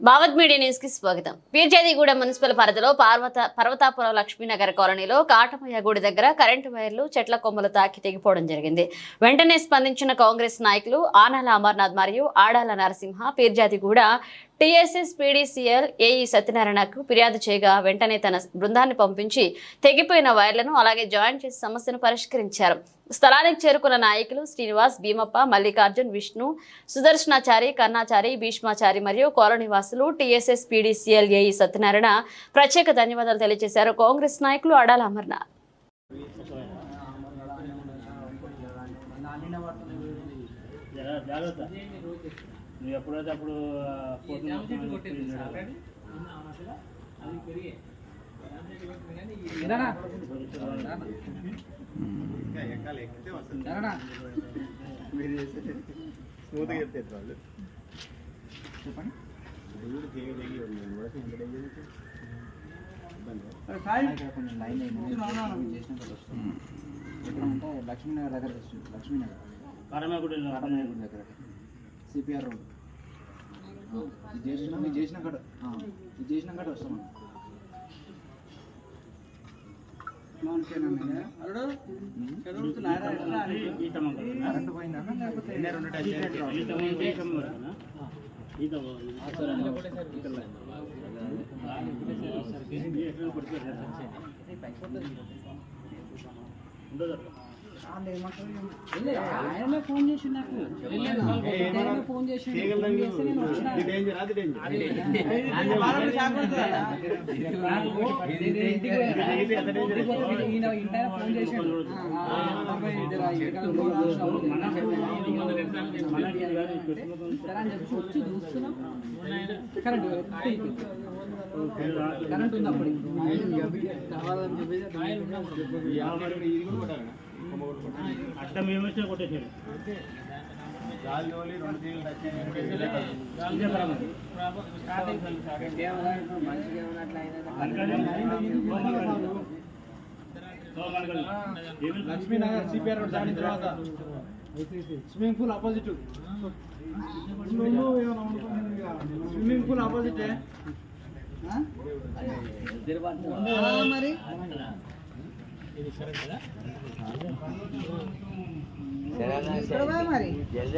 Bhavat media news కి స్వాగతం. Peerzadiguda municipal పరిధిలో పర్వతాపురం లక్ష్మీనగర్ కాలనీలో కాటమయ్య గుడి దగ్గర కరెంటు వైర్లు చెట్ల కొమ్మలు తాకి తెగిపోవడం జరిగింది. వెంటనే స్పందించిన కాంగ్రెస్ నాయకులు ఆనాల అమర్నాథ్ మరియు Adala Narasimha Peerzadiguda TSS PDCL AE సత్యనారాయణకు ఫిర్యాదు చేయగా వెంటనే తన బృందాన్ని పంపించి తెగిపోయిన వైర్లను అలాగే జాయిన్ చేసి సమస్యను పరిష్కరించారు. స్థలానికి చేరుకున్న నాయకులు శ్రీనివాస్, భీమప్ప, మల్లికార్జున్, విష్ణు, సుదర్శనాచారి, కర్ణాచారి, భీష్మాచారి మరియు కాలనీ వాసులు టీఎస్ఎస్ పీడీసీఎల్ ఏఈ సత్యనారాయణ ప్రత్యేక ధన్యవాదాలు తెలియజేశారు. కాంగ్రెస్ నాయకులు ఆడాల అమర్నాథ్. నువ్వు ఎప్పుడైతే అప్పుడు స్మూత్గా చెప్తే వాళ్ళు చెప్పండి. కొంచెం లైన్ ఎప్పుడంటే లక్ష్మీనగర్ దగ్గర లక్ష్మీనగర్ కాటమయ్య దగ్గర సిపిఆర్ రోడ్ ఇది చేసిన కాడ వస్తాం. కరెంటు పోయిందా లేకపోతే ఆయన ఫోన్ చేసి నాకు ఫోన్ చేసి వచ్చి చూస్తున్నాం కరెంట్ ఉంది అప్పుడు కావాలని చెప్పేసి అట్ట మేము వచ్చినా కొట్టేసాడు. లక్ష్మీనగర్ సిపిఆర్ రోడ్ దాని తర్వాత swimming pool opposite swimming pool opposite మరి